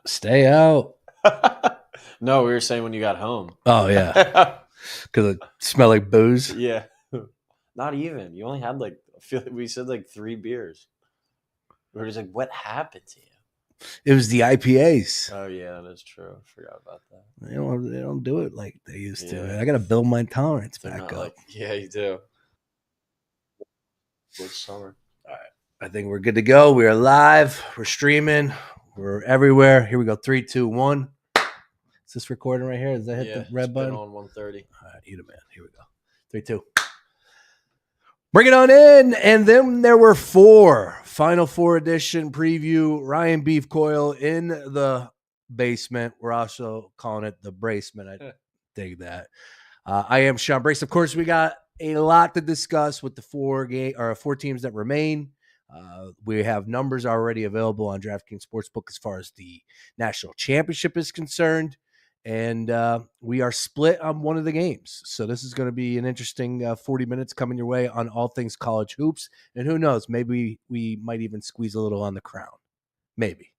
Stay out. No, we were saying when you got home. Oh, yeah. Because it smelled like booze. Yeah. Not even. You only had like, I feel like we said like 3 beers. We were just like, what happened to you? It was the IPAs. Oh, yeah, that's true. I forgot about that. They don't do it like they used to. Yeah. I got to build my tolerance They're back not up. like, yeah, you do. Good summer. All right. I think we're good to go. We are live. We're streaming. We're everywhere. Here we go. 3, 2, 1. Is this recording right here? Does that hit the red button? On 1:30. All right, eat a man. Here we go. 3, 2. Bring it on in. And then there were 4 Final Four edition preview. Ryan Beef Coyle in the basement. We're also calling it the bracement. I dig that. I am Sean Brace. Of course, we got a lot to discuss with the 4 teams that remain. We have numbers already available on DraftKings Sportsbook as far as the national championship is concerned. And we are split on one of the games. So this is going to be an interesting 40 minutes coming your way on all things college hoops. And who knows, maybe we might even squeeze a little on the Crown. Maybe.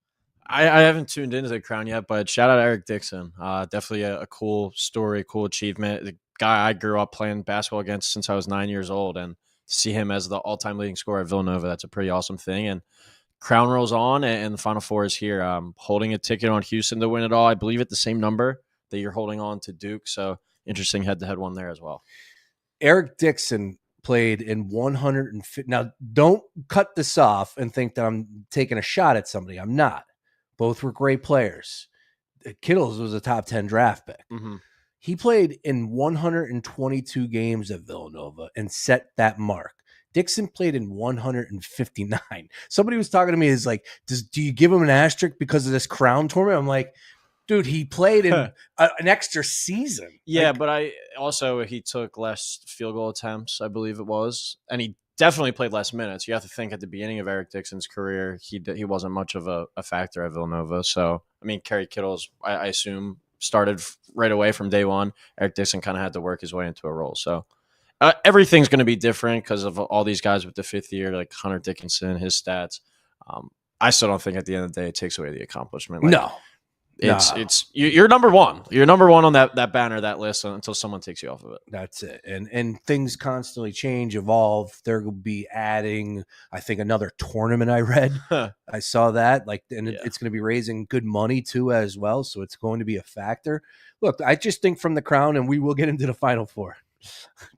I haven't tuned into the Crown yet, but shout out Eric Dixon. Definitely a cool story, cool achievement. The guy I grew up playing basketball against since I was 9 years old. And to see him as the all-time leading scorer at Villanova, that's a pretty awesome thing. And Crown rolls on, and the Final Four is here. Holding a ticket on Houston to win it all. I believe at the same number that you're holding on to Duke. So interesting head-to-head one there as well. Eric Dixon played in 150. Now, don't cut this off and think that I'm taking a shot at somebody. I'm not. Both were great players. Kittles was a top 10 draft pick. Mm-hmm. He played in 122 games at Villanova and set that mark. Dixon played in 159. Somebody was talking to me, is like, do you give him an asterisk because of this Crown tournament? I'm like, dude, he played in an extra season. Yeah, but he took less field goal attempts, I believe it was, and he definitely played less minutes. You have to think at the beginning of Eric Dixon's career, he wasn't much of a factor at Villanova. So, I mean, Kerry Kittles, I assume, started right away from day one. Eric Dixon kind of had to work his way into a role. So everything's going to be different because of all these guys with the 5th year, like Hunter Dickinson, his stats. I still don't think at the end of the day it takes away the accomplishment. Like, no. You're number one. You're number one on that banner, that list until someone takes you off of it. That's it. And things constantly change, evolve. They're going to be adding, I think, another tournament. I read, I saw that. It's going to be raising good money too as well. So it's going to be a factor. Look, I just think from the Crown, and we will get into the Final Four.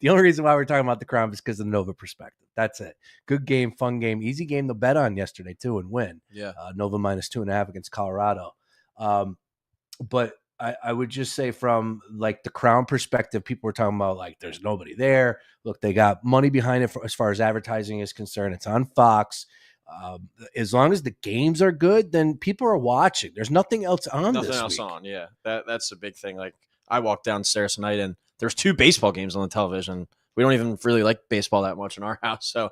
The only reason why we're talking about the Crown is because of the Nova perspective. That's it. Good game, fun game, easy game to bet on yesterday too and win. Yeah. Nova -2.5 against Colorado. But I would just say from like the Crown perspective, people were talking about like there's nobody there. Look, they got money behind it as far as advertising is concerned. It's on Fox. As long as the games are good, then people are watching. There's nothing else on. Nothing else on. Yeah, that's a big thing. Like I walked downstairs tonight and there's 2 baseball games on the television. We don't even really like baseball that much in our house. So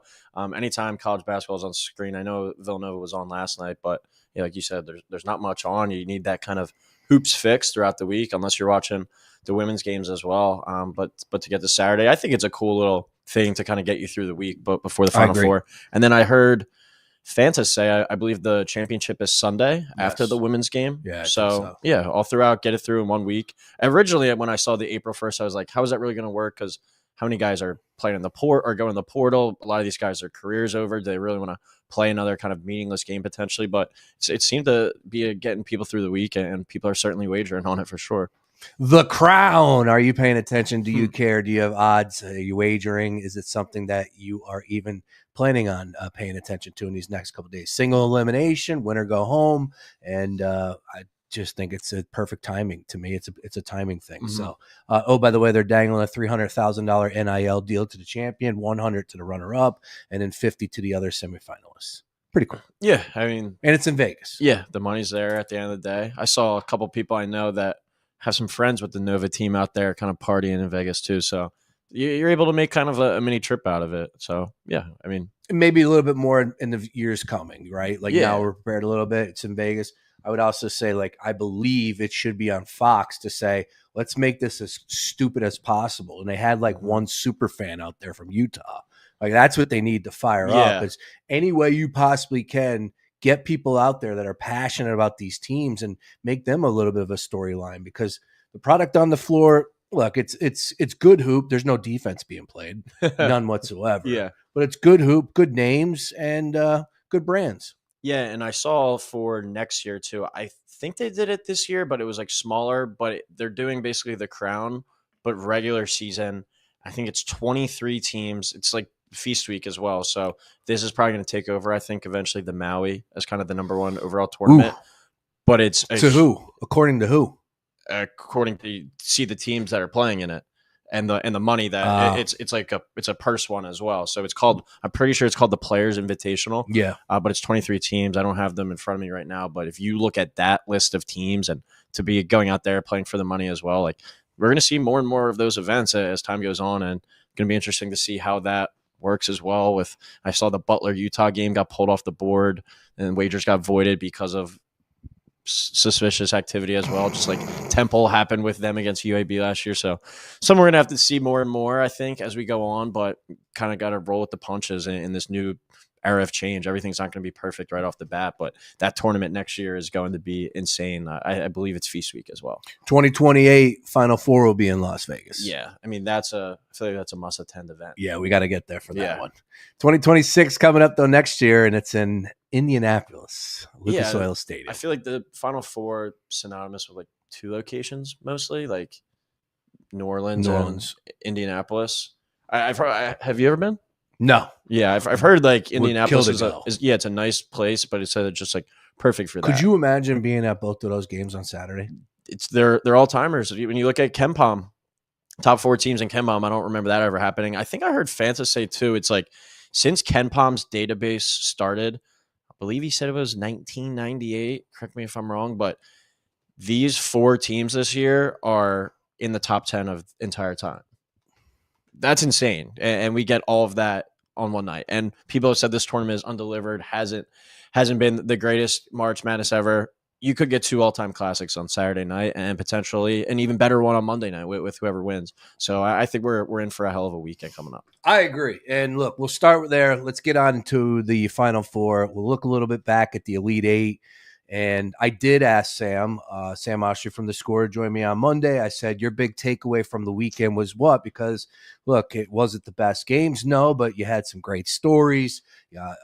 anytime college basketball is on screen, I know Villanova was on last night, but yeah, like you said, there's not much on. You need that kind of hoops fix throughout the week, unless you're watching the women's games as well. But to get to Saturday, I think it's a cool little thing to kind of get you through the week, but before the Final Four. And then I heard Fanta say, I believe the championship is Sunday after the women's game. Yeah. So yeah, all throughout, get it through in 1 week. Originally, when I saw the April 1st, I was like, how is that really going to work? Because how many guys are playing in the port or going in the portal? A lot of these guys, their careers over. Do they really want to play another kind of meaningless game potentially? But it seemed to be getting people through the week, and people are certainly wagering on it for sure. The Crown. Are you paying attention? Do you care? Do you have odds? Are you wagering? Is it something that you are even planning on paying attention to in these next couple of days? Single elimination, winner go home, and I just think it's a perfect timing to me. It's a timing thing. Mm-hmm. So, by the way, they're dangling a $300,000 NIL deal to the champion, 100 to the runner-up, and then 50 to the other semifinalists. Pretty cool. Yeah, I mean, and it's in Vegas. Yeah, the money's there at the end of the day. I saw a couple people I know that have some friends with the Nova team out there, kind of partying in Vegas too. So you're able to make kind of a mini trip out of it. So yeah, I mean, maybe a little bit more in the years coming, right? Like now we're prepared a little bit. It's in Vegas. I would also say, like, I believe it should be on Fox to say, let's make this as stupid as possible. And they had like one super fan out there from Utah. Like that's what they need to fire up, is any way you possibly can get people out there that are passionate about these teams and make them a little bit of a storyline, because the product on the floor, look, it's good hoop. There's no defense being played, none whatsoever. Yeah. But it's good hoop, good names, and good brands. Yeah, and I saw for next year too. I think they did it this year, but it was like smaller. But they're doing basically the crown, but regular season. I think it's 23 teams. It's like Feast Week as well. So this is probably going to take over. I think eventually the Maui as kind of the number one overall tournament. Ooh. But it's To who? According to who? According to see the teams that are playing in it. And the money that it's like it's a purse one as well. So it's called, I'm pretty sure it's called the Players Invitational. Yeah. But it's 23 teams. I don't have them in front of me right now. But if you look at that list of teams and to be going out there playing for the money as well, like we're going to see more and more of those events as time goes on, and going to be interesting to see how that works as well. With I saw the Butler Utah game got pulled off the board and wagers got voided because of suspicious activity as well. Just like Temple happened with them against UAB last year. So some we're going to have to see more and more, I think, as we go on, but kind of got to roll with the punches in this new era of change. Everything's not going to be perfect right off the bat, but that tournament next year is going to be insane. I believe it's Feast Week as well. 2028 Final Four will be in Las Vegas. Yeah. I mean, I feel like that's a must attend event. Yeah, we got to get there for that one. 2026 coming up though next year, and it's in Indianapolis, Lucas Oil Stadium. I feel like the Final Four synonymous with like two locations mostly, like New Orleans. And Indianapolis. Have you ever been? No. Yeah, I've heard like Indianapolis is it's a nice place, but it's just like perfect for that. Could you imagine being at both of those games on Saturday? They're all timers. When you look at KenPom, top 4 teams in KenPom, I don't remember that ever happening. I think I heard Fanta say too. It's like since KenPom's database started, I believe he said it was 1998. Correct me if I'm wrong, but these 4 teams this year are in the top 10 of entire time. That's insane. And we get all of that on one night. And people have said this tournament is undelivered, hasn't been the greatest March Madness ever. You could get 2 all-time classics on Saturday night and potentially an even better one on Monday night with whoever wins. So I think we're in for a hell of a weekend coming up. I agree. And look, we'll start there. Let's get on to the Final Four. We'll look a little bit back at the Elite Eight. And I did ask Sam Oshry from The Score to join me on Monday. I said, your big takeaway from the weekend was what? Because, look, it wasn't the best games, no, but you had some great stories.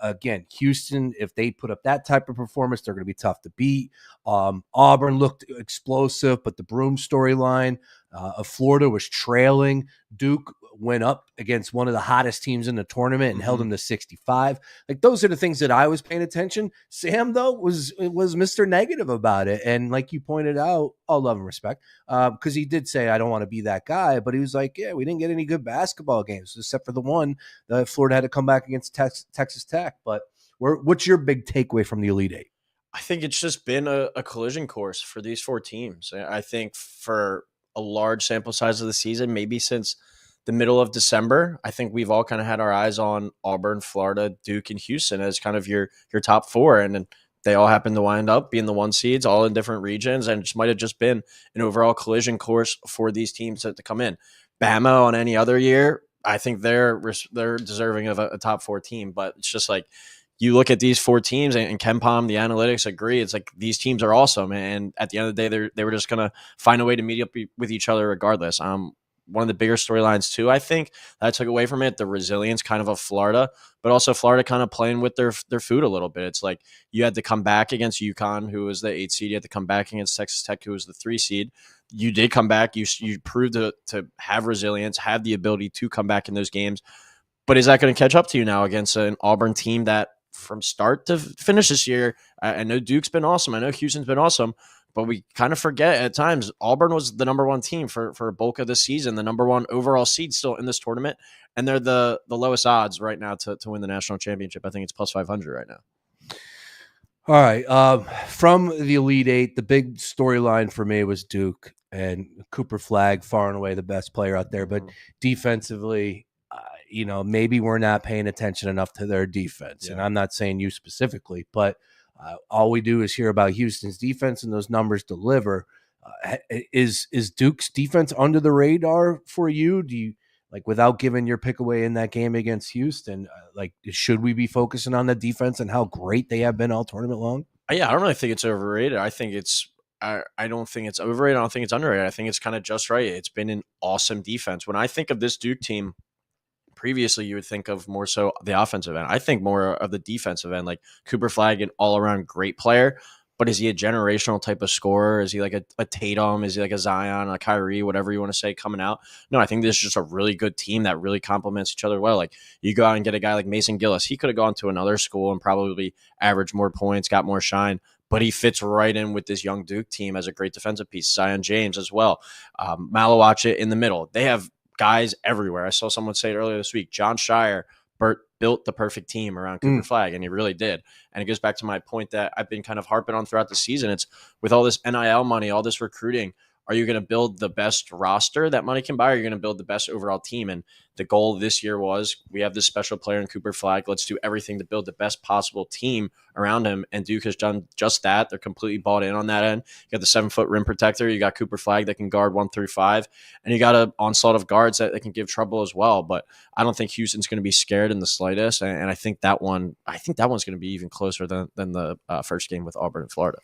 Again, Houston, if they put up that type of performance, they're going to be tough to beat. Auburn looked explosive, but the Broom storyline of Florida was trailing. Duke went up against one of the hottest teams in the tournament and held them to 65. Like, those are the things that I was paying attention. Sam, though, was Mr. Negative about it. And like you pointed out, all love and respect, because he did say, I don't want to be that guy. But he was like, yeah, we didn't get any good basketball games, except for the one that Florida had to come back against Texas Tech. But what's your big takeaway from the Elite Eight? I think it's just been a collision course for these 4 teams. I think for a large sample size of the season, maybe since the middle of December, I think we've all kind of had our eyes on Auburn, Florida, Duke, and Houston as kind of your top 4. And they all happen to wind up being the 1 seeds, all in different regions. And it just might have just been an overall collision course for these teams to come in. Bama on any other year, I think they're deserving of a top 4 team. But it's just like, you look at these 4 teams and KenPom, the analytics agree. It's like these teams are awesome. And at the end of the day, they were just going to find a way to meet up with each other regardless. One of the bigger storylines too, I think, that I took away from it, the resilience kind of Florida, but also Florida kind of playing with their food a little bit. It's like you had to come back against UConn, who was the 8 seed. You had to come back against Texas Tech, who was the 3 seed. You did come back. You proved to have resilience, have the ability to come back in those games. But is that going to catch up to you now against an Auburn team that from start to finish this year, I know Duke's been awesome. I know Houston's been awesome. But we kind of forget at times Auburn was the number 1 team for a bulk of the season, the number 1 overall seed still in this tournament. And they're the lowest odds right now to win the national championship. I think it's plus 500 right now. All right. From the Elite Eight, the big storyline for me was Duke and Cooper Flagg, far and away the best player out there. But defensively, maybe we're not paying attention enough to their defense. Yeah. And I'm not saying you specifically, but all we do is hear about Houston's defense, and those numbers deliver. Is Duke's defense under the radar for you? Like, without giving your pick away in that game against Houston, like, should we be focusing on the defense and how great they have been all tournament long? Yeah, I don't really think it's overrated. I think it's I don't think it's overrated. I don't think it's underrated. I think it's kind of just right. It's been an awesome defense. When I think of this Duke team, previously you would think of more so the offensive end. I think more of the defensive end, like Cooper Flag, an all around great player. But is he a generational type of scorer? Is he like a Tatum? Is he like a Zion, a Kyrie, whatever you want to say coming out? No, I think this is just a really good team that really complements each other well. Like, you go out and get a guy like Mason Gillis. He could have gone to another school and probably averaged more points, got more shine, but he fits right in with this young Duke team as a great defensive piece. Zion James as well. Malawachet in the middle. They have guys everywhere. I saw someone say it earlier this week. John Shire built the perfect team around Cooper Flag, and he really did. And it goes back to my point that I've been kind of harping on throughout the season. It's with all this NIL money, all this recruiting, are you going to build the best roster that money can buy, or are you going to build the best overall team? And the goal this year was, we have this special player in Cooper Flag. Let's do everything to build the best possible team around him. And Duke has done just that. They're completely bought in on that end. You got the 7-foot rim protector. You got Cooper Flag that can guard 1 through 5. And you got an onslaught of guards that can give trouble as well. But I don't think Houston's going to be scared in the slightest. And I think that one's going to be even closer than the first game with Auburn and Florida.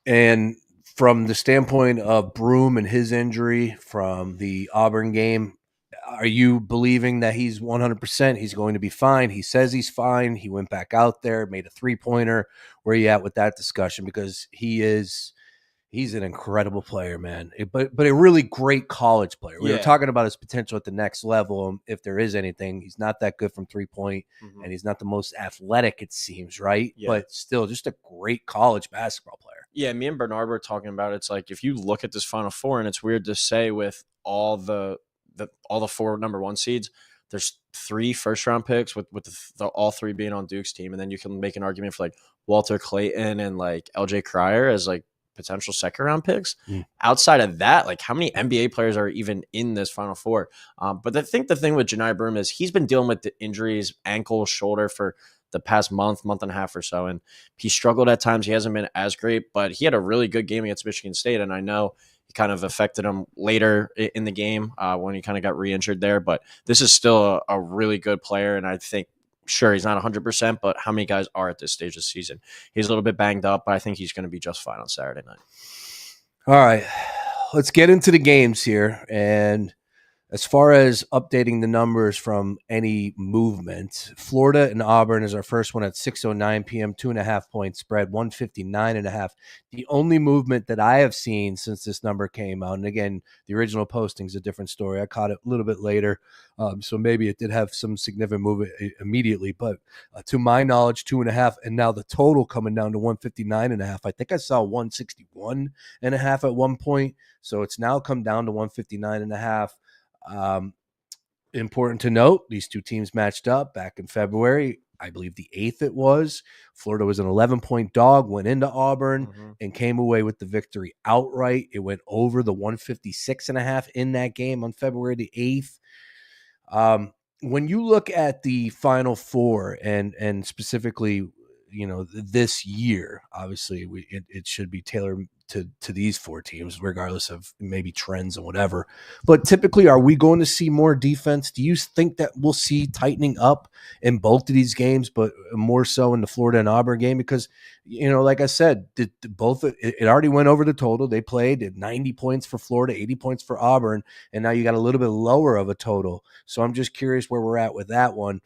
And from the standpoint of Broome and his injury from the Auburn game, are you believing that he's 100%? He's going to be fine. He says he's fine. He went back out there, made a 3-pointer. Where are you at with that discussion? Because he's an incredible player, man. But a really great college player. We were talking about his potential at the next level. If there is anything, he's not that good from 3-point, and he's not the most athletic, it seems, right? Yeah. But still, just a great college basketball player. Yeah, me and Bernard were talking about it. It's like, if you look at this Final Four, and it's weird to say with all the 4 number 1 seeds, there's 3 first-round picks with all 3 being on Duke's team, and then you can make an argument for like Walter Clayton and like LJ Cryer as like potential second-round picks. Outside of that, like, how many NBA players are even in this Final Four? But I think the thing with Janai Broome is he's been dealing with the injuries, ankle, shoulder, for the past month and a half or so, and he struggled at times. He hasn't been as great, but he had a really good game against Michigan State, and I know he kind of affected him later in the game when he kind of got re-injured there. But this is still a really good player, and I think, sure, he's not 100%, but how many guys are at this stage of the season? He's a little bit banged up, but I think he's going to be just fine on Saturday night. All right, let's get into the games here. And as far as updating the numbers from any movement, Florida and Auburn is our first one at 6:09 p.m., 2.5-point spread, 159.5. The only movement that I have seen since this number came out, and again, the original posting is a different story. I caught it a little bit later, so maybe it did have some significant movement immediately. But to my knowledge, 2.5, and now the total coming down to 159.5. I think I saw 161.5 at one point, so it's now come down to 159.5. Important to note, these two teams matched up back in February. I believe the 8th it was. Florida was an 11-point dog, went into Auburn and came away with the victory outright. It went over the 156.5 in that game on February the 8th. When you look at the Final Four and specifically, this year, obviously it should be tailored to these 4 teams, regardless of maybe trends and whatever. But typically, are we going to see more defense? Do you think that we'll see tightening up in both of these games, but more so in the Florida and Auburn game? Because, like I said, it already went over the total. They played at 90 points for Florida, 80 points for Auburn, and now you got a little bit lower of a total. So I'm just curious where we're at with that one.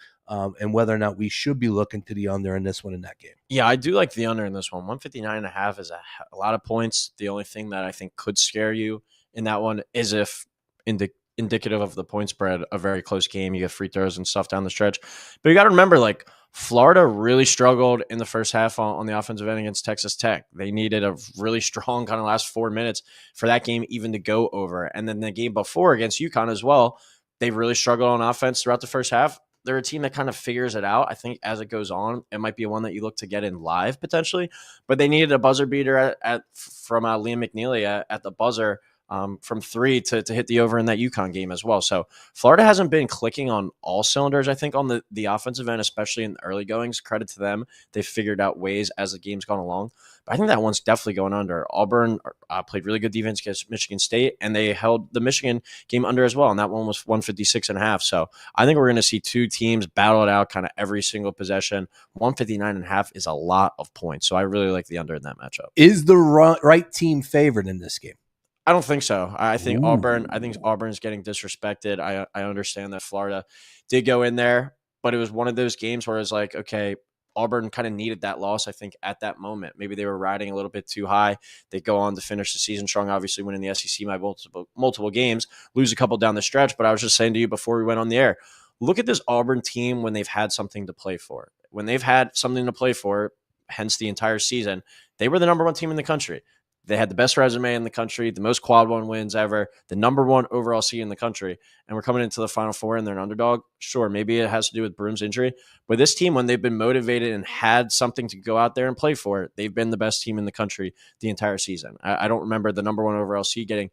And whether or not we should be looking to the under in this one in that game. Yeah, I do like the under in this one. 159.5 is a lot of points. The only thing that I think could scare you in that one is if indicative of the point spread, a very close game, you get free throws and stuff down the stretch. But you got to remember, like, Florida really struggled in the first half on the offensive end against Texas Tech. They needed a really strong kind of last 4 minutes for that game even to go over. And then the game before against UConn as well, they really struggled on offense throughout the first half. They're a team that kind of figures it out. I think as it goes on, it might be one that you look to get in live potentially, but they needed a buzzer beater from Liam McNeely at the buzzer from 3 to hit the over in that UConn game as well. So Florida hasn't been clicking on all cylinders, I think, on the offensive end, especially in the early goings. Credit to them. They've figured out ways as the game's gone along. But I think that one's definitely going under. Auburn played really good defense against Michigan State, and they held the Michigan game under as well. And that one was 156.5. So I think we're going to see two teams battle it out kind of every single possession. 159.5 is a lot of points. So I really like the under in that matchup. Is the right team favored in this game? I don't think so. I think Ooh. Auburn's getting disrespected. I understand that Florida did go in there, but it was one of those games where it's like, okay, Auburn kind of needed that loss, I think, at that moment. Maybe they were riding a little bit too high. They go on to finish the season strong, obviously winning the SEC by multiple games, lose a couple down the stretch. But I was just saying to you before we went on the air, look at this Auburn team when they've had something to play for. When they've had something to play for, hence the entire season, they were the number one team in the country. They had the best resume in the country, the most quad one wins ever, the number one overall seed in the country. And we're coming into the Final Four and they're an underdog. Sure, maybe it has to do with Broom's injury. But this team, when they've been motivated and had something to go out there and play for, they've been the best team in the country the entire season. I don't remember the number one overall seed getting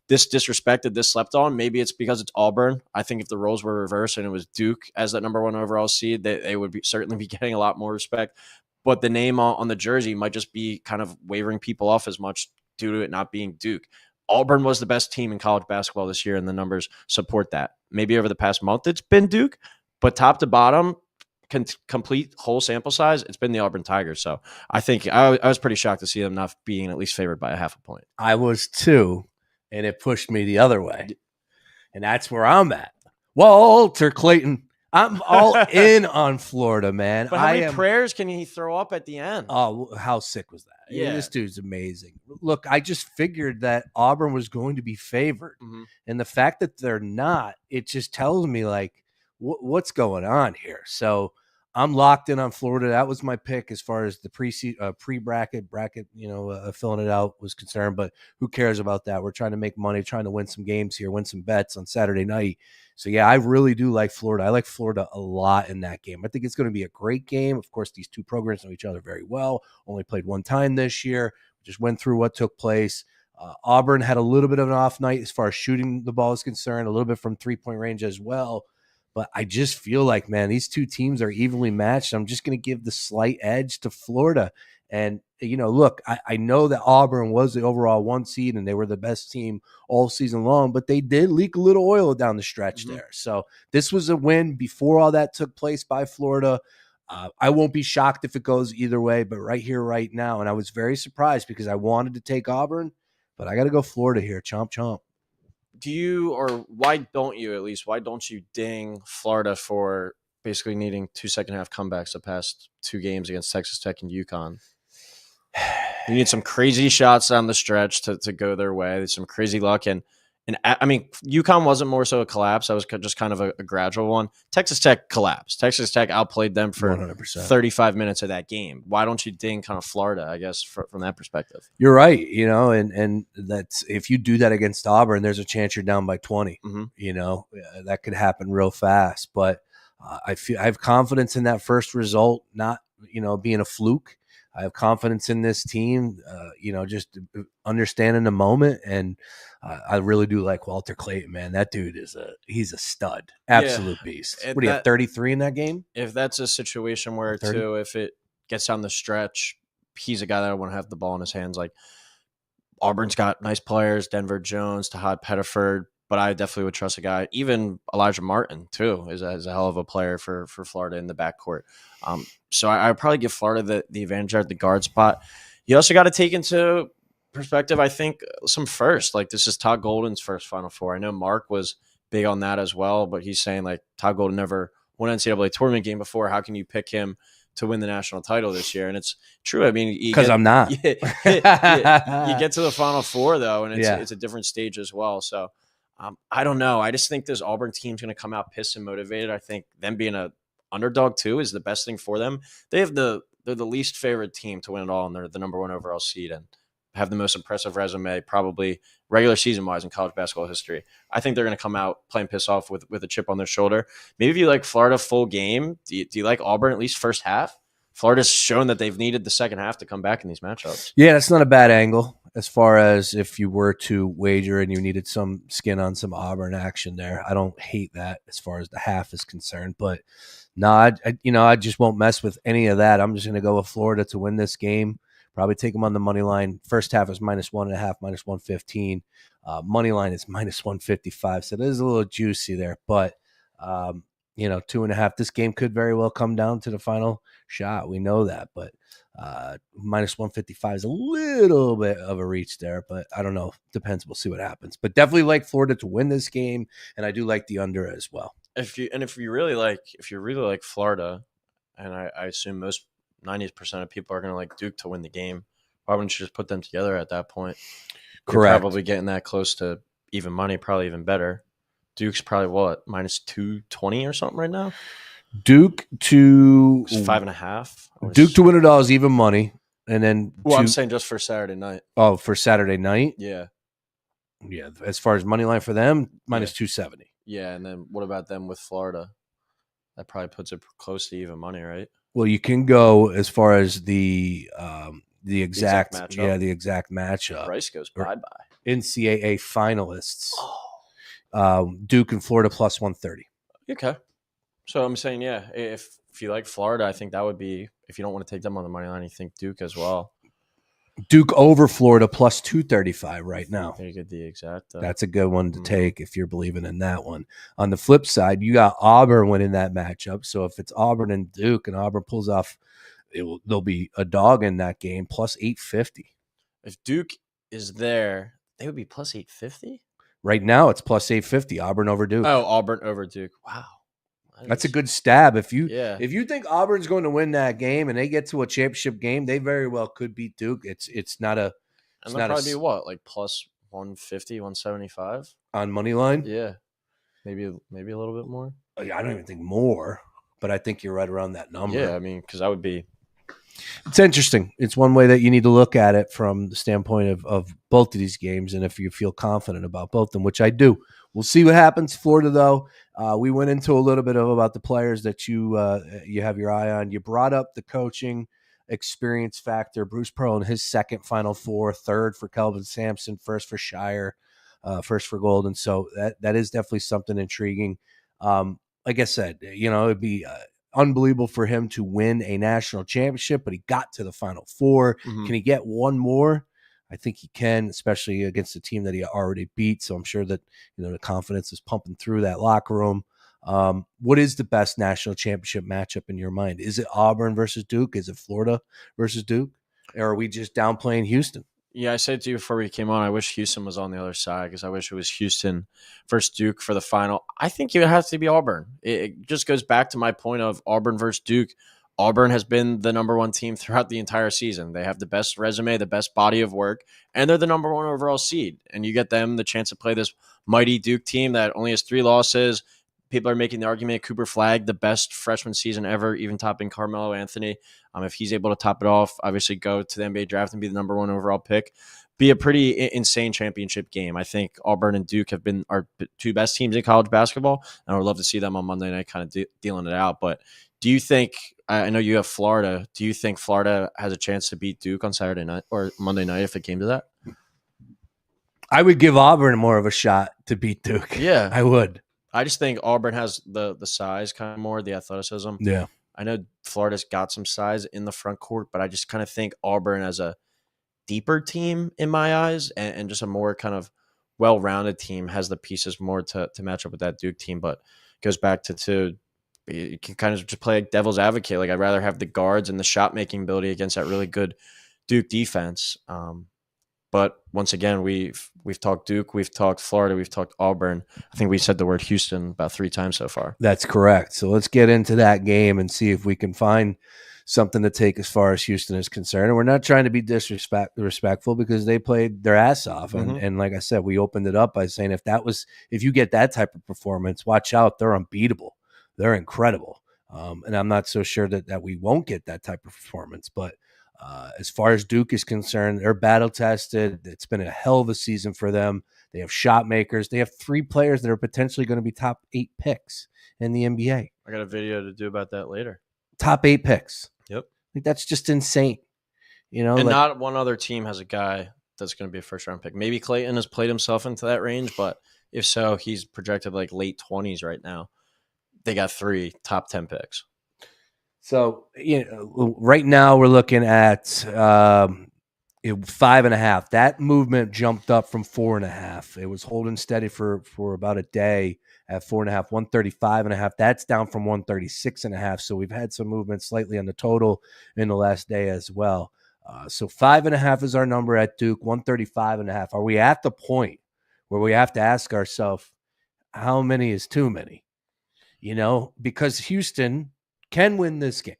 this disrespected, this slept on. Maybe it's because it's Auburn. I think if the roles were reversed and it was Duke as that number one overall seed, they would certainly be getting a lot more respect. But the name on the jersey might just be kind of wavering people off as much due to it not being Duke. Auburn was the best team in college basketball this year, and the numbers support that. Maybe over the past month it's been Duke, but top to bottom, complete whole sample size, it's been the Auburn Tigers. So I think I was pretty shocked to see them not being at least favored by a half a point. I was too, and it pushed me the other way. And that's where I'm at. Walter Clayton. I'm all in on Florida, man. But how many prayers can he throw up at the end? Oh, how sick was that? Yeah. This dude's amazing. Look, I just figured that Auburn was going to be favored. Mm-hmm. And the fact that they're not, it just tells me, like, what's going on here? So I'm locked in on Florida. That was my pick as far as the pre-bracket, filling it out was concerned. But who cares about that? We're trying to make money, trying to win some games here, win some bets on Saturday night. So, yeah, I really do like Florida. I like Florida a lot in that game. I think it's going to be a great game. Of course, these two programs know each other very well. Only played one time this year. Just went through what took place. Auburn had a little bit of an off night as far as shooting the ball is concerned, a little bit from three-point range as well. But I just feel like, man, these two teams are evenly matched. I'm just going to give the slight edge to Florida. And, look, I know that Auburn was the overall 1 seed and they were the best team all season long, but they did leak a little oil down the stretch there. So this was a win before all that took place by Florida. I won't be shocked if it goes either way, but right here, right now. And I was very surprised because I wanted to take Auburn, but I got to go Florida here. Chomp, chomp. Why don't you ding Florida for basically needing 2 second half comebacks the past 2 games against Texas Tech and UConn? You need some crazy shots down the stretch to go their way. There's some crazy luck. And I mean, UConn wasn't more so a collapse. That was just kind of a gradual one. Texas Tech collapsed. Texas Tech outplayed them for 100%. 35 minutes of that game. Why don't you ding kind of Florida, I guess, from that perspective? You're right. And that's, if you do that against Auburn, there's a chance you're down by 20. Mm-hmm. That could happen real fast. But I have confidence in that first result, not, being a fluke. I have confidence in this team, just understanding the moment. And I really do like Walter Clayton, man. That dude he's a stud, absolute beast. What do you have, 33 in that game? If that's a situation where, too, if it gets down the stretch, he's a guy that I want to have the ball in his hands. Like, Auburn's got nice players, Denver Jones, Tahad Pettiford, but I definitely would trust a guy. Even Elijah Martin, too, is a hell of a player for Florida in the backcourt. So I would probably give Florida the advantage at the guard spot. You also got to take into perspective, I think, some first. Like, this is Todd Golden's first Final Four. I know Mark was big on that as well, but he's saying, like, Todd Golden never won an NCAA tournament game before. How can you pick him to win the national title this year? And it's true. I mean, because I'm not. You get to the Final Four, though, and it's a different stage as well. So I don't know. I just think this Auburn team's going to come out pissed and motivated. I think them being a underdog too is the best thing for them. They're the least favorite team to win it all, and they're the number 1 overall seed and have the most impressive resume, probably regular season wise in college basketball history. I think they're going to come out playing piss off with a chip on their shoulder. Maybe if you like Florida full game, do you like Auburn at least first half? Florida's shown that they've needed the second half to come back in these matchups. Yeah, that's not a bad angle. as far as if you were to wager and you needed some skin on some Auburn action there. I don't hate that as far as the half is concerned, but no, I just won't mess with any of that. I'm just going to go with Florida to win this game. Probably take them on the money line. First half is -1.5, -115. Money line is -155, so it is a little juicy there. But 2.5. This game could very well come down to the final shot. We know that, but -155 is a little bit of a reach there. But I don't know. Depends. We'll see what happens. But definitely like Florida to win this game, and I do like the under as well. If you really like Florida, and I assume most 90% of people are going to like Duke to win the game, why wouldn't you just put them together at that point? Correct. You're probably getting that close to even money, probably even better. Duke's probably what, -220 or something right now? Duke to It's 5.5. Duke to win it all is even money, and then I'm saying just for Saturday night. Oh, for Saturday night, yeah. As far as money line for them, -270. Yeah, and then what about them with Florida? That probably puts it close to even money, right? Well, you can go as far as the exact matchup. the exact matchup. Price goes bye. NCAA finalists. Duke and Florida +130. Okay. So I'm saying, if you like Florida, I think that would be, if you don't want to take them on the money line, you think Duke as well. Duke over Florida +235 right now. There you get the exact. That's a good one to take if you're believing in that one. On the flip side, you got Auburn winning that matchup. So if it's Auburn and Duke and Auburn pulls off, there'll be a dog in that game +850. If Duke is there, they would be +850? Right now it's +850. Auburn over Duke. Oh, Auburn over Duke. Wow. That's a good stab. If you if you think Auburn's going to win that game and they get to a championship game, they very well could beat Duke. It's not a. And that'd probably be what, like +150, 175 on money line. Yeah, maybe a little bit more. I don't even think more, but I think you're right around that number. Yeah, I mean, because that would be. It's interesting. It's one way that you need to look at it from the standpoint of both of these games, and if you feel confident about both of them, which I do. We'll see what happens. Florida, though, we went into a little bit about the players that you have your eye on. You brought up the coaching experience factor. Bruce Pearl in his second Final Four, third for Kelvin Sampson, first for Shire, first for Golden. So that is definitely something intriguing. Like I said, it'd be unbelievable for him to win a national championship, but he got to the Final Four. Mm-hmm. Can he get one more? I think he can, especially against a team that he already beat. So I'm sure that the confidence is pumping through that locker room. What is the best national championship matchup in your mind? Is it Auburn versus Duke? Is it Florida versus Duke? Or are we just downplaying Houston? Yeah, I said to you before we came on, I wish Houston was on the other side because I wish it was Houston versus Duke for the final. I think it would have to be Auburn. It just goes back to my point of Auburn versus Duke. Auburn has been the number one team throughout the entire season. They have the best resume, the best body of work, and they're the number one overall seed. And you get them the chance to play this mighty Duke team that only has 3 losses. People are making the argument Cooper Flagg, the best freshman season ever, even topping Carmelo Anthony. If he's able to top it off, obviously go to the NBA draft and be the number one overall pick. Be a pretty insane championship game. I think Auburn and Duke have been our 2 best teams in college basketball, and I would love to see them on Monday night kind of dealing it out. But do you think, I know you have Florida, do you think Florida has a chance to beat Duke on Saturday night or Monday night if it came to that? I would give Auburn more of a shot to beat Duke. Yeah. I would. I just think Auburn has the size kind of more, the athleticism. Yeah. I know Florida's got some size in the front court, but I just kind of think Auburn as a deeper team in my eyes and just a more kind of well-rounded team has the pieces more to match up with that Duke team. But it goes back to you can kind of just play like devil's advocate. Like I'd rather have the guards and the shot-making ability against that really good Duke defense. But once again, we've talked Duke, we've talked Florida, we've talked Auburn. I think we said the word Houston about 3 times so far. That's correct. So let's get into that game and see if we can find something to take as far as Houston is concerned. And we're not trying to be disrespectful because they played their ass off. Mm-hmm. And like I said, we opened it up by saying if you get that type of performance, watch out. They're unbeatable. They're incredible. And I'm not so sure that we won't get that type of performance, but as far as Duke is concerned, they're battle tested. It's been a hell of a season for them. They have shot makers. They have 3 players that are potentially going to be top 8 picks in the NBA. I got a video to do about that later. Top 8 picks. Yep. Like that's just insane. And not one other team has a guy that's going to be a first round pick. Maybe Clayton has played himself into that range, but if so, he's projected like late 20s right now. They got 3 top 10 picks. So, right now we're looking at 5.5. That movement jumped up from 4.5. It was holding steady for about a day at 4.5, 135.5. That's down from 136.5. So we've had some movement slightly on the total in the last day as well. So 5.5 is our number at Duke, 135.5. Are we at the point where we have to ask ourselves, how many is too many? Because Houston can win this game.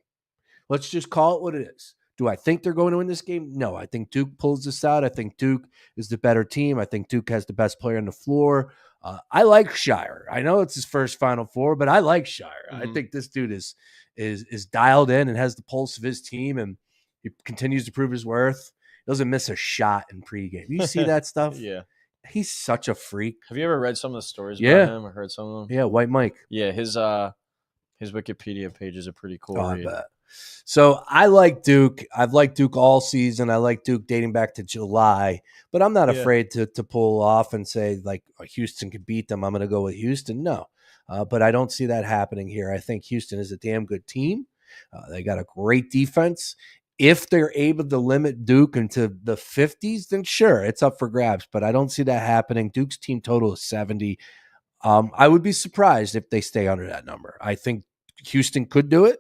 Let's just call it what it is. Do I think they're going to win this game? No, I think Duke pulls this out. I think Duke is the better team. I think Duke has the best player on the floor. I like Shire. I know it's his first Final Four, but I like Shire. I think this dude is dialed in and has the pulse of his team, and he continues to prove his worth. He doesn't miss a shot in pregame. You see that stuff? Yeah. He's such a freak. Have you ever read some of the stories about him or heard some of them? Yeah, White Mike. Yeah, his Wikipedia page is a pretty cool read. I bet. So I like Duke. I've liked Duke all season. I like Duke dating back to July, but I'm not afraid to pull off and say like Houston could beat them. I'm going to go with Houston. No, but I don't see that happening here. I think Houston is a damn good team. They got a great defense. If they're able to limit Duke into the 50s, then sure, it's up for grabs, but I don't see that happening. Duke's team total is 70. I would be surprised if they stay under that number. I think Houston could do it,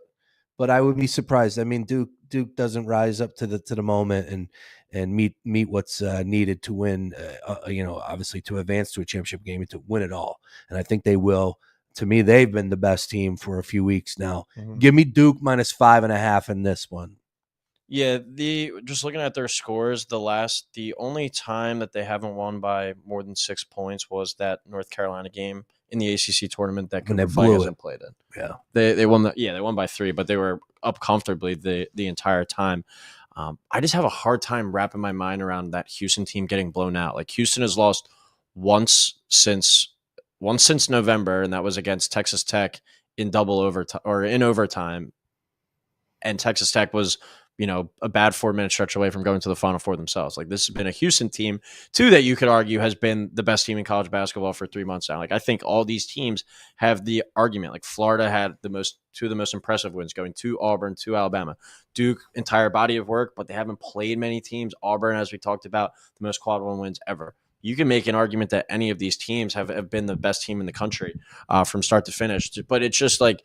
but I would be surprised. I mean, Duke doesn't rise up to the moment and meet what's needed to win. Obviously to advance to a championship game and to win it all. And I think they will. To me, they've been the best team for a few weeks now. Give me Duke minus 5.5 in this one. Yeah, just looking at their scores, the only time that they haven't won by more than 6 points was that North Carolina game in the ACC tournament that Cooper Flag hasn't played in. Yeah, they won they won by 3, but they were up comfortably the entire time. I just have a hard time wrapping my mind around that Houston team getting blown out. Like Houston has lost once since November, and that was against Texas Tech in overtime, and Texas Tech was a bad 4-minute stretch away from going to the Final Four themselves. Like this has been a Houston team too that you could argue has been the best team in college basketball for 3 months now. Like I think all these teams have the argument. Like Florida had two of the most impressive wins, going to Auburn, to Alabama. Duke, entire body of work, but they haven't played many teams. Auburn, as we talked about, the most quad one wins ever. You can make an argument that any of these teams have been the best team in the country from start to finish. But it's just like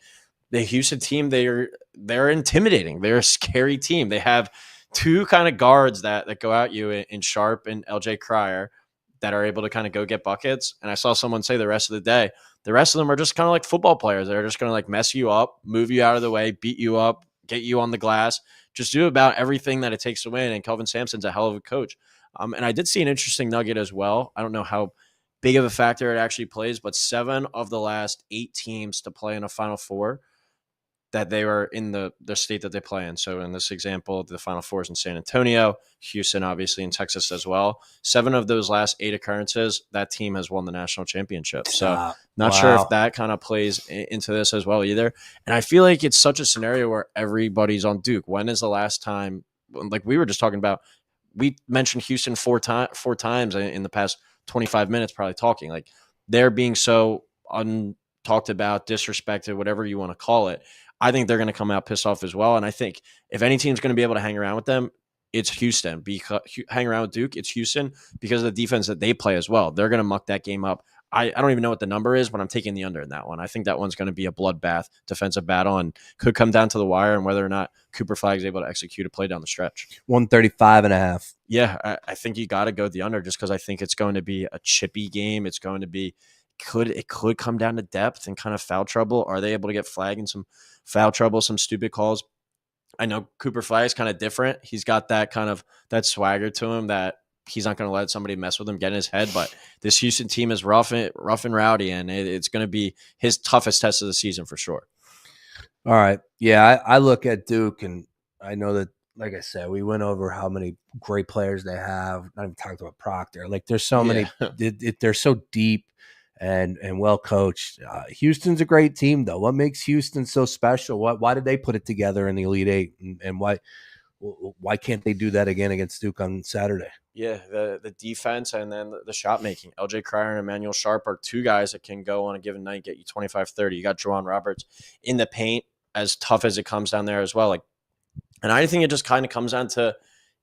the Houston team, they're intimidating. They're a scary team. They have 2 kind of guards that go at you in Sharp and LJ Cryer that are able to kind of go get buckets. And I saw someone say the rest of the day, the rest of them are just kind of like football players. They're just going to like mess you up, move you out of the way, beat you up, get you on the glass, just do about everything that it takes to win. And Kelvin Sampson's a hell of a coach. And I did see an interesting nugget as well. I don't know how big of a factor it actually plays, but 7 of the last 8 teams to play in a Final Four that they were in the state that they play in. So in this example, the Final Four is in San Antonio, Houston, obviously in Texas as well. 7 of those last 8 occurrences, that team has won the national championship. So not sure if that kind of plays into this as well either. And I feel like it's such a scenario where everybody's on Duke. When is the last time, like we were just talking about, we mentioned Houston 4 times in the past 25 minutes, probably talking. Like they're being so talked about, disrespected, whatever you want to call it. I think they're going to come out pissed off as well. And I think if any team's going to be able to hang around with them, it's Houston. Because hang around with Duke, it's Houston because of the defense that they play as well. They're going to muck that game up. I don't even know what the number is, but I'm taking the under in that one. I think that one's going to be a bloodbath defensive battle and could come down to the wire and whether or not Cooper Flag is able to execute a play down the stretch. 135.5. Yeah, I think you got to go the under just because I think it's going to be a chippy game. It's going to be it could come down to depth and kind of foul trouble. Are they able to get Flag in some foul trouble, some stupid calls? I know Cooper Flag is kind of different. He's got that kind of that swagger to him that he's not going to let somebody mess with him, get in his head. But this Houston team is rough and rowdy, and it's going to be his toughest test of the season for sure. All right. Yeah, I look at Duke, and I know that, like I said, we went over how many great players they have. Not even talked about Proctor. Like there's so many. They're so deep and well coached. Houston's a great team, though. What makes Houston so special? Why did they put it together in the Elite Eight, and why Why can't they do that again against Duke on Saturday? Yeah, the defense and then the shot making. LJ Cryer and Emmanuel Sharp are two guys that can go on a given night, get you 25, 30. You got Juwan Roberts in the paint, as tough as it comes down there as well. Like, and I think it just kind of comes down to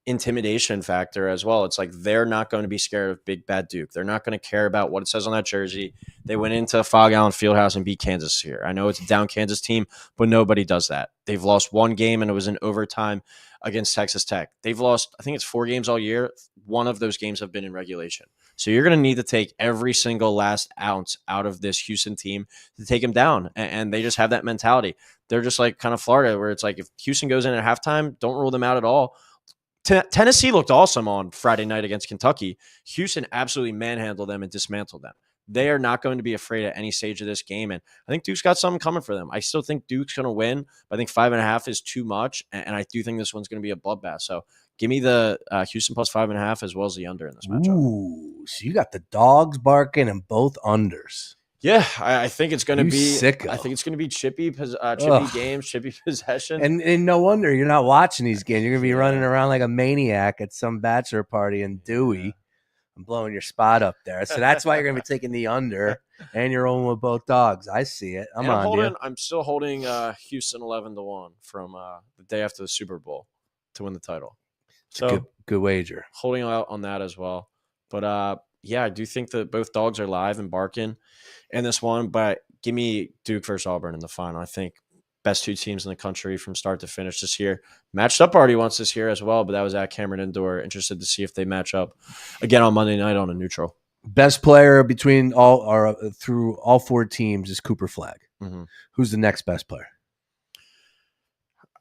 intimidation factor as well. It's like they're not going to be scared of big bad Duke. They're not going to care about what it says on that jersey. They went into Fog Allen Fieldhouse and beat Kansas here. I know it's a down Kansas team, but nobody does that. They've lost one game and it was in overtime against Texas Tech. They've lost, I think it's 4 games all year. One of those games have been in regulation. So you're going to need to take every single last ounce out of this Houston team to take them down. And they just have that mentality. They're just like kind of Florida, where it's like if Houston goes in at halftime, don't rule them out at all. Tennessee looked awesome on Friday night against Kentucky. Houston absolutely manhandled them and dismantled them. They are not going to be afraid at any stage of this game. And I think Duke's got something coming for them. I still think Duke's going to win, but I think 5.5 is too much. And I do think this one's going to be a bloodbath. So give me the Houston plus 5.5 as well as the under in this matchup. Ooh, so you got the dogs barking and both unders. Yeah, I think it's going to be sicko. I think it's going to be chippy games, chippy possession. And no wonder you're not watching these games. You're going to be running around like a maniac at some bachelor party in Dewey. Yeah. I'm blowing your spot up there. So that's why you're going to be taking the under, and you're rolling with both dogs. I see it. I'm still holding Houston 11-1 from the day after the Super Bowl to win the title. So good wager. Holding out on that as well. But yeah, I do think that both dogs are live and barking in this one, but give me Duke versus Auburn in the final. I think best 2 teams in the country from start to finish this year. Matched up already once this year as well, but that was at Cameron Indoor. Interested to see if they match up again on Monday night on a neutral. Best player between through all 4 teams is Cooper Flagg. Mm-hmm. Who's the next best player?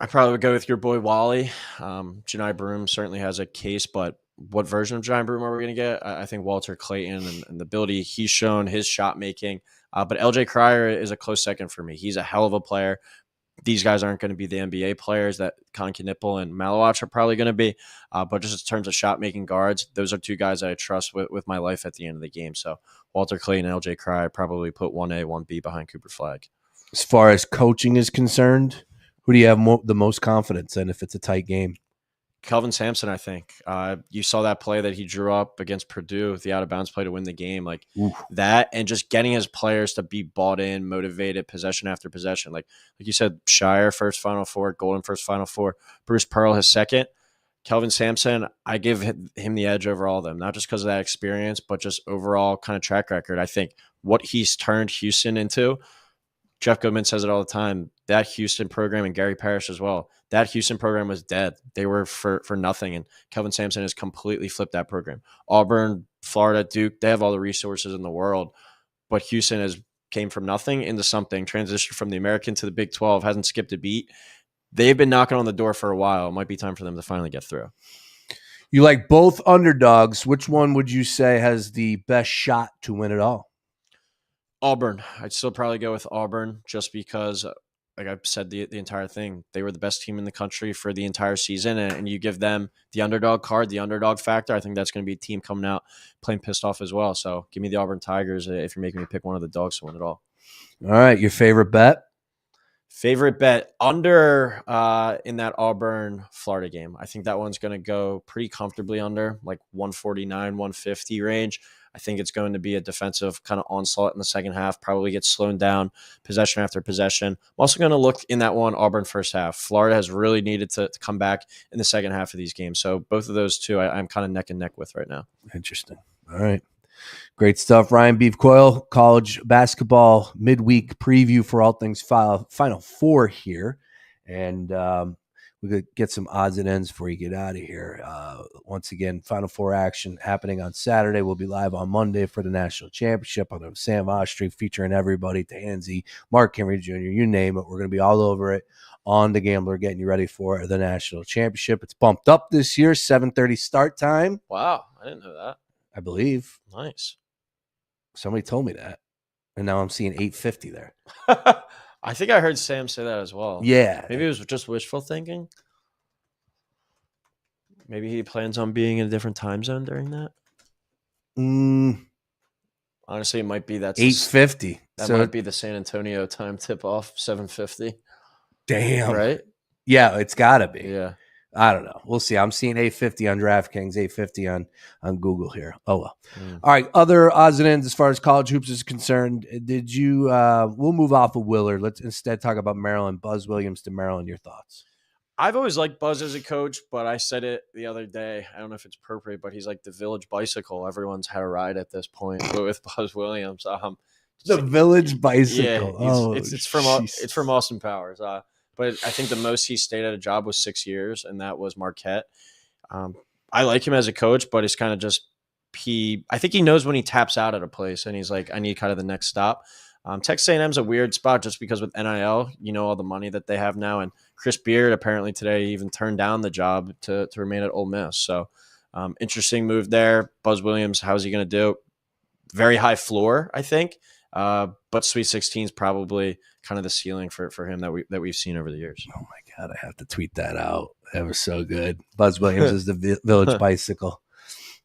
I probably would go with your boy Wally. Janai Broom certainly has a case, but what version of Janai Broom are we going to get? I think Walter Clayton and the ability he's shown, his shot making. But LJ Cryer is a close second for me. He's a hell of a player. These guys aren't going to be the NBA players that Con Knipple and Malawach are probably going to be. But just in terms of shot making guards, those are 2 guys that I trust with my life at the end of the game. So Walter Clayton and LJ Cryer probably put 1A, 1B behind Cooper Flagg. As far as coaching is concerned, who do you have the most confidence in if it's a tight game? Kelvin Sampson, I think. You saw that play that he drew up against Purdue, the out-of-bounds play to win the game. Like that, and just getting his players to be bought in, motivated, possession after possession. Like you said, Shire, first Final Four, Golden, first Final Four. Bruce Pearl, his second. Kelvin Sampson, I give him the edge over all of them, not just because of that experience, but just overall kind of track record. I think what he's turned Houston into, Jeff Goodman says it all the time, that Houston program, and Gary Parrish as well, that Houston program was dead. They were for nothing, and Kelvin Sampson has completely flipped that program. Auburn, Florida, Duke, they have all the resources in the world, but Houston has came from nothing into something, transitioned from the American to the Big 12, hasn't skipped a beat. They've been knocking on the door for a while. It might be time for them to finally get through. You like both underdogs. Which one would you say has the best shot to win it all? Auburn. I'd still probably go with Auburn just because, like I've said the entire thing, they were the best team in the country for the entire season, and you give them the underdog card, the underdog factor. I think that's going to be a team coming out playing pissed off as well. So give me the Auburn Tigers if you're making me pick one of the dogs to win it all. All right, your favorite bet? Favorite bet under in that Auburn Florida game. I think that one's going to go pretty comfortably under, like 149, 150 range. I think it's going to be a defensive kind of onslaught in the second half, probably get slowed down possession after possession. I'm also going to look in that one Auburn first half. Florida has really needed to come back in the second half of these games. So both of those two I'm kind of neck and neck with right now. Interesting. All right. Great stuff. Ryan Beef Coyle, college basketball midweek preview for all things Final Four here. And we could get some odds and ends before you get out of here. Once again, Final Four action happening on Saturday. We'll be live on Monday for the national championship on the Sam Street, featuring everybody, Tansy, Mark Henry Jr., you name it. We're going to be all over it on The Gambler, getting you ready for the national championship. It's bumped up this year, 7:30 start time. Wow, I didn't know that. I believe. Nice. Somebody told me that. And now I'm seeing 8:50 there. I think I heard Sam say that as well. Yeah. Maybe it was just wishful thinking. Maybe he plans on being in a different time zone during that. Honestly, it might be that's 8:50. That might be the San Antonio time tip off, 7:50. Damn. Right? Yeah, it's got to be. Yeah. I don't know. We'll see. I'm seeing 850 on DraftKings, 850 on Google here. Oh well. Mm. All right. Other odds and ends as far as college hoops is concerned. Did you? We'll move off of Willard. Let's instead talk about Maryland. Buzz Williams to Maryland. Your thoughts? I've always liked Buzz as a coach, but I said it the other day. I don't know if it's appropriate, but he's like the village bicycle. Everyone's had a ride at this point with Buzz Williams. The village Yeah, bicycle. Oh, it's Jesus. from Austin Powers. But I think the most he stayed at a job was 6 years, and that was Marquette. Um, I like him as a coach, but it's kind of just I think he knows when he taps out at a place, and he's like, I need kind of the next stop. Texas A&M's a weird spot just because with NIL, all the money that they have now, and Chris Beard apparently today even turned down the job to remain at Ole Miss. So interesting move there. Buzz Williams, how's he going to do? Very high floor, I think. But Sweet 16 is probably kind of the ceiling for him that we've seen over the years. Oh my God, I have to tweet that out. That was so good. Buzz Williams is the village bicycle.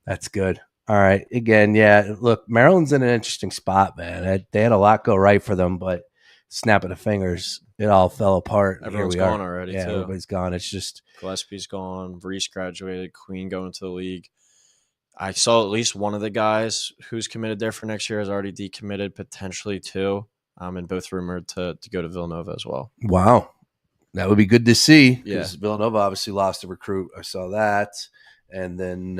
That's good. All right. Again, yeah. Look, Maryland's in an interesting spot, man. They had a lot go right for them, but snap of the fingers, it all fell apart. Everyone's gone already. Yeah, too. Everybody's gone. It's just Gillespie's gone. Reese graduated. Queen going to the league. I saw at least one of the guys who's committed there for next year has already decommitted, potentially two, and both rumored to go to Villanova as well. Wow. That would be good to see because Yeah. Villanova obviously lost a recruit. I saw that. And then,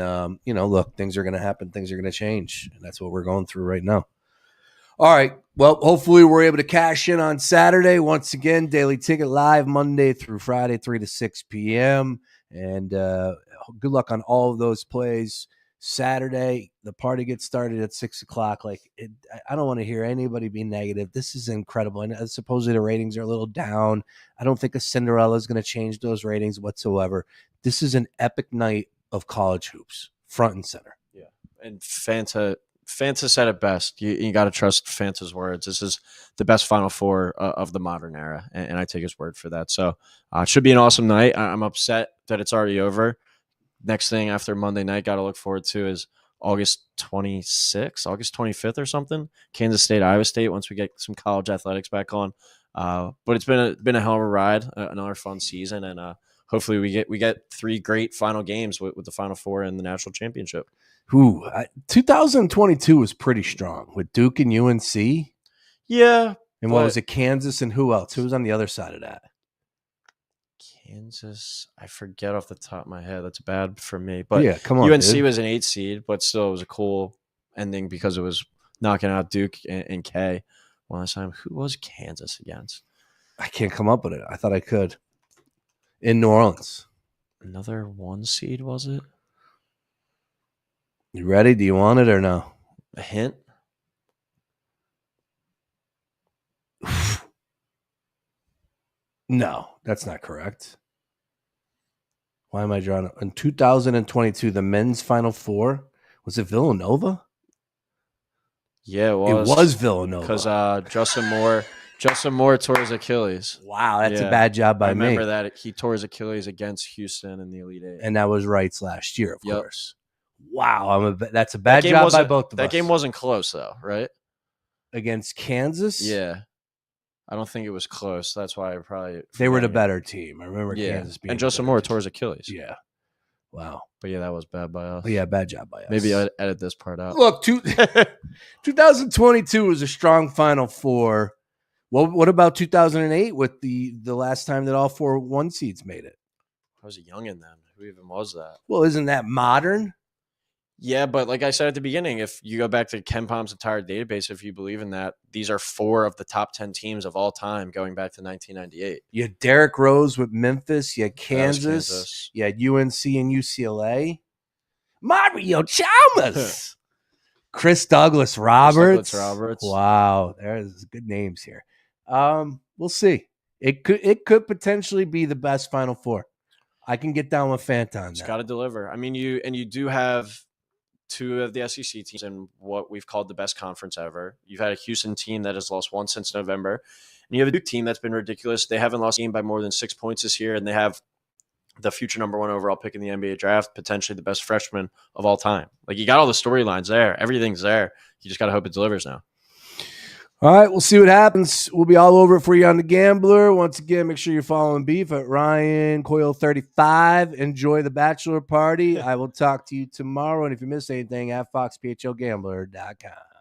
look, things are going to happen. Things are going to change. And that's what we're going through right now. All right. Well, hopefully we're able to cash in on Saturday. Once again, Daily Ticket live Monday through Friday, 3 to 6 p.m. And good luck on all of those plays. Saturday, the party gets started at 6 o'clock. I don't want to hear anybody be negative. This is incredible. And supposedly the ratings are a little down. I don't think a Cinderella is going to change those ratings whatsoever. This is an epic night of college hoops, front and center. Yeah. And Fanta said it best. You got to trust Fanta's words. This is the best Final Four of the modern era, and I take his word for that. So it should be an awesome night. I'm upset that it's already over. Next thing after Monday night, got to look forward to is August 26th, August 25th or something. Kansas State, Iowa State. Once we get some college athletics back on, but it's been a hell of a ride, another fun season, and hopefully we get three great final games with the Final Four and the national championship. 2022 was pretty strong with Duke and UNC. Yeah. And what was it? Kansas and who else? Who was on the other side of that? Kansas. I forget off the top of my head. That's bad for me. But yeah, come on. UNC was an 8 seed, but still it was a cool ending because it was knocking out Duke and K one last time. Who was Kansas against? I can't come up with it. I thought I could. In New Orleans. Another 1 seed, was it? You ready? Do you want it or no? A hint? No, that's not correct. Why am I drawing? In 2022, the men's Final Four, was it Villanova? Yeah, it was. It was Villanova. Because Justin Moore tore his Achilles. Wow, that's a bad job by me. I remember that. He tore his Achilles against Houston in the Elite Eight. And that was Wright's last year, of course. Wow, that's a bad job by both of us. That game wasn't close, though, right? Against Kansas? Yeah. I don't think it was close. That's why I probably... They were the better team. I remember Kansas being... And Justin Moore tore his Achilles. Yeah. Wow. But yeah, that was bad by us. Yeah, bad job by us. Maybe I'd edit this part out. Look, 2022 was a strong Final Four. Well, what about 2008 with the last time that all 4 1 seeds made it? I was a youngin' then. Who even was that? Well, isn't that modern? Yeah, but like I said at the beginning, if you go back to Ken Palm's entire database, if you believe in that, these are 4 of the top 10 teams of all time going back to 1998. You had Derrick Rose with Memphis. You had Kansas. You had UNC and UCLA. Mario Chalmers. Chris Douglas Roberts. Wow, there's good names here. We'll see. It could potentially be the best Final Four. I can get down with Fanta on that. It's got to deliver. I mean, you do have 2 of the SEC teams in what we've called the best conference ever. You've had a Houston team that has lost 1 since November, and you have a Duke team that's been ridiculous. They haven't lost a game by more than 6 points this year, and they have the future number 1 overall pick in the NBA draft, potentially the best freshman of all time. Like, you got all the storylines there. Everything's there. You just got to hope it delivers now. All right, we'll see what happens. We'll be all over it for you on The Gambler. Once again, make sure you're following Beef at Ryan Coyle 35. Enjoy the bachelor party. I will talk to you tomorrow. And if you miss anything, at foxphlgambler.com.